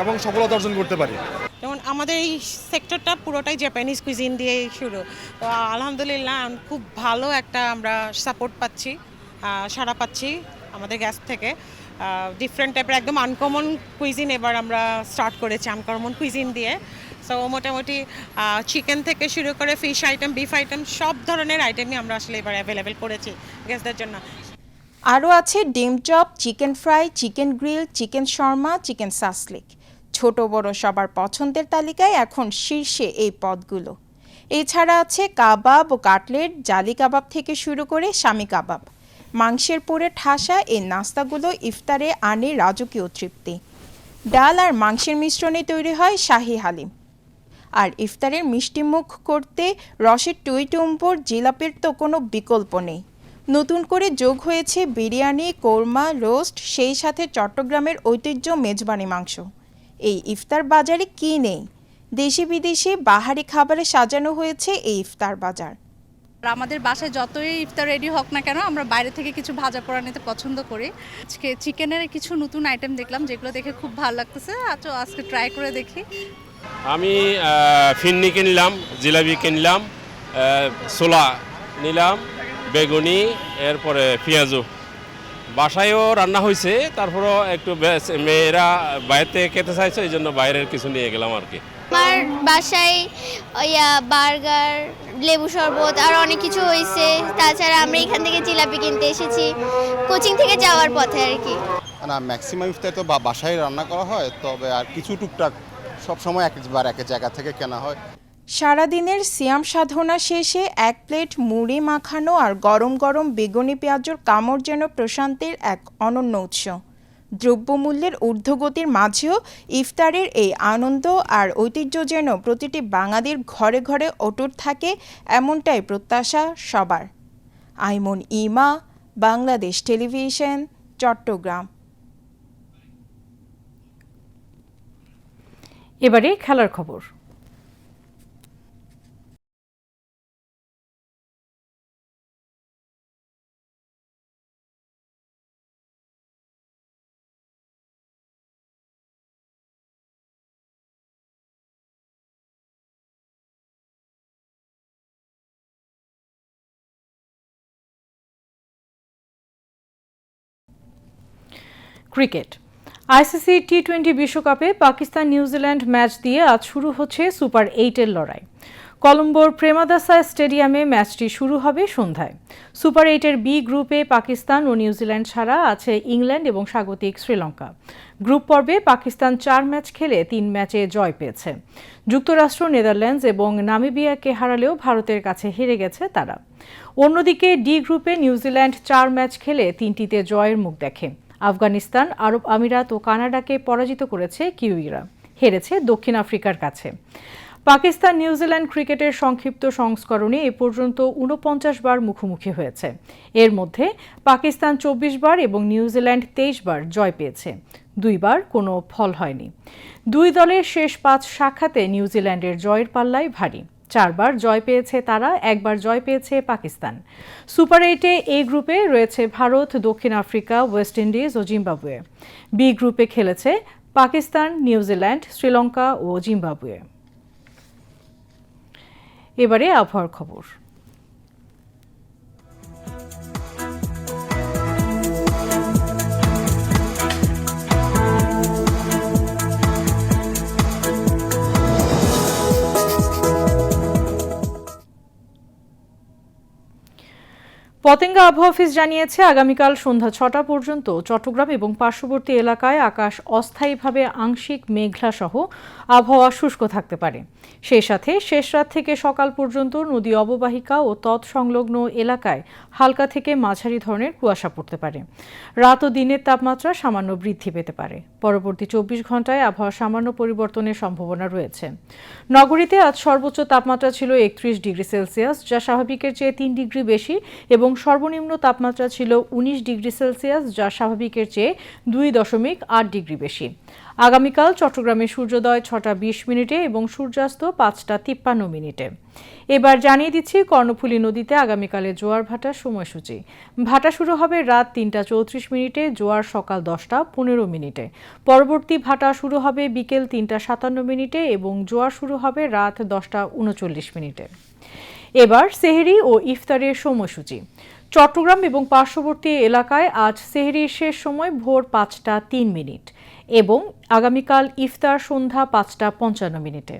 এবং সফলতা অর্জন করতে পারি। যেমন আমাদের এই সেক্টরটা পুরোটাই জাপানিজ কুইজিন দিয়ে শুরু, তো আলহামদুলিল্লাহ খুব ভালো একটা আমরা সাপোর্ট পাচ্ছি, সাড়া পাচ্ছি আমাদের গেস্ট থেকে। ডিফারেন্ট টাইপের একদম আনকমন কুইজিন এবার আমরা স্টার্ট করেছি, আনকমন কুইজিন দিয়ে। সো মোটামুটি চিকেন থেকে শুরু করে ফিশ আইটেম, বিফ আইটেম, সব ধরনের আইটেমই আমরা আসলে এবার অ্যাভেলেবেল করেছি গেস্টদের জন্য। আরও আছে ডিম chop, chicken fry, chicken grill, chicken Sharma, chicken shashlik. ছোট বড় সবার পছন্দের তালিকায় এখন শীর্ষে এই পদগুলো। এছাড়া আছে কাবাব ও কাটলেট, জালি কাবাব থেকে শুরু করে শামি কাবাব। মাংসের পুরে ঠাসা এই নাস্তাগুলো ইফতারে আনে রাজকীয় তৃপ্তি। ডাল আর মাংসের মিশ্রণে তৈরি হয় শাহি হালিম। আর ইফতারের মিষ্টি মুখ করতে রসের টুইটুম্বর, জিলাপির তো কোনো বিকল্প নেই। নতুন করে যোগ হয়েছে বিরিয়ানি, কোরমা, রোস্ট, সেই সাথে চট্টগ্রামের ঐতিহ্য মেজবানি মাংস। এই ইফতার বাজারে কী নেই? দেশি বিদেশি বাহারি খাবারে সাজানো হয়েছে এই ইফতার বাজার। আমাদের বাসায় যতই ইফতার রেডি হোক না কেন, আমরা বাইরে থেকে কিছু ভাজা পোড়া নিতে পছন্দ করি। আজকে চিকেনের কিছু নতুন আইটেম দেখলাম, যেগুলো দেখে খুব ভালো লাগতেছে, আজকে ট্রাই করে দেখি। আমি ফিরনি কিনলাম, জিলাপি কিনলাম, ছোলা নিলাম, বেগুনি, এরপরে পেঁয়াজু। বাসায়ও রান্না হয়েছে, তারপরও একটু মেয়েরা বাইরে থেকে খেতে চাইছে, এই জন্য বাইরের কিছু নিয়ে গেলাম আর কি। আমার বাসায় বার্গার, লেবু শরবত আর অনেক কিছু হয়েছে। তাছাড়া আমরা এখান থেকে জিলাপি কিনতে এসেছি কোচিং থেকে যাওয়ার পথে আর কি। না, ম্যাক্সিমাম ইফতার তো বাসায় রান্না করা হয়, তবে আর কিছু টুকটাক সবসময় একবার এক জায়গা থেকে কেনা হয়। সারাদিনের সিয়াম সাধনা শেষে এক প্লেট মুড়ি মাখানো আর গরম গরম বেগুনি পেঁয়াজুর কামড় যেন প্রশান্তির এক অনন্য উৎস। দ্রব্যমূল্যের ঊর্ধ্বগতির মাঝেও ইফতারের এই আনন্দ আর ঐতিহ্য যেন প্রতিটি বাঙালির ঘরে ঘরে অটুট থাকে, এমনটাই প্রত্যাশা সবার। আইমন ইমা, বাংলাদেশ টেলিভিশন, চট্টগ্রাম। এবারে খেলার খবর। ক্রিকেট। আইসিসি টি-20 বিশ্বকাপে পাকিস্তান নিউজিল্যান্ড ম্যাচ দিয়ে আজ শুরু হচ্ছে সুপার 8-এর লড়াই। কলম্বোর প্রেমাদাসা স্টেডিয়ামে ম্যাচটি শুরু হবে সন্ধ্যায়। সুপার 8-এর বি গ্রুপে পাকিস্তান ও নিউজিল্যান্ড ছাড়া আছে ইংল্যান্ড এবং স্বাগতিক শ্রীলঙ্কা। গ্রুপ পর্বে পাকিস্তান 4 ম্যাচ খেলে 3 ম্যাচে জয় পেয়েছে। যুক্তরাষ্ট্র, নেদারল্যান্ডস এবং নামিবিয়াকে হারালেও ভারতের কাছে হেরে গেছে তারা। অন্যদিকে ডি গ্রুপে নিউজিল্যান্ড 4 ম্যাচ খেলে 3টিতে জয়ের মুখ দেখে। আফগানিস্তান, আরব আমিরাত ও কানাডাকে পরাজিত করেছে কিউইরা, হেরেছে দক্ষিণ আফ্রিকার কাছে। পাকিস্তান নিউজিল্যান্ড ক্রিকেটের সংক্ষিপ্ত সংস্করণে এ পর্যন্ত 49 বার মুখোমুখি হয়েছে। এর মধ্যে পাকিস্তান 24 বার এবং নিউজিল্যান্ড 23 বার জয় পেয়েছে। 2 বার কোনো ফল হয়নি। 2 দলের শেষ 5 সাক্ষাতে নিউজিল্যান্ডের জয়ের পাল্লায় ভারী। 4 বার জয় পেয়েছে তারা, 1 বার জয় পেয়েছে পাকিস্তান। সুপার 8-এ এ গ্রুপে রয়েছে ভারত, দক্ষিণ আফ্রিকা, ওয়েস্ট ইন্ডিজ ও জিম্বাবুয়ে। বি গ্রুপে খেলেছে পাকিস্তান, নিউজিল্যান্ড, শ্রীলঙ্কা ও জিম্বাবুয়ে। এবারে আবহাওয়ার খবর। পতেঙ্গা আবহাওয়া অফিস জানিয়েছে, আগামীকাল সন্ধ্যা 6টা পর্যন্ত চট্টগ্রাম এবং পার্শ্ববর্তী এলাকায় আকাশ অস্থায়ীভাবে আংশিক মেঘলা সহ আবহাওয়া শুষ্ক থাকতে পারে। সেই সাথে শেষ রাত থেকে সকাল পর্যন্ত নদী অববাহিকা ও তৎসংলগ্ন এলাকায় হালকা থেকে মাঝারি ধরনের কুয়াশা পড়তে পারে। রাত ও দিনের তাপমাত্রা সামান্য বৃদ্ধি পেতে পারে। পরবর্তী 24 ঘন্টায় আবহাওয়া সামান্য পরিবর্তনের সম্ভাবনা রয়েছে। নগরীতে আজ সর্বোচ্চ তাপমাত্রা ছিল 31 ডিগ্রি সেলসিয়াস, যা স্বাভাবিকের চেয়ে 3 ডিগ্রি বেশি, এবং সর্বনিম্ন তাপমাত্রা ছিল 19 ডিগ্রি সেলসিয়াস, যা স্বাভাবিকের চেয়ে 2.8 ডিগ্রি বেশি। আগামীকাল চট্টগ্রামে সূর্যোদয় 6টা 20 মিনিটে এবং সূর্যাস্ত 5টা 53 মিনিটে। এবার জানিয়ে দিচ্ছি কর্ণফুলী নদীতে আগামীকালের জোয়ার ভাটার সময়সূচি। ভাটা শুরু হবে রাত 3টা 34 মিনিটে, জোয়ার সকাল 10টা 15 মিনিটে। পরবর্তী ভাটা শুরু হবে বিকেল 3টা 57 মিনিটে এবং জোয়ার শুরু হবে রাত 10টা 39 মিনিটে। এবার সেহরি ও ইফতারের সময়সূচি। চট্টগ্রাম এবং পার্শ্ববর্তী এলাকায় আজ সেহরির শেষ সময় ভোর 5টা 3 মিনিট এবং আগামীকাল ইফতার সন্ধ্যা 5টা 55 মিনিটে।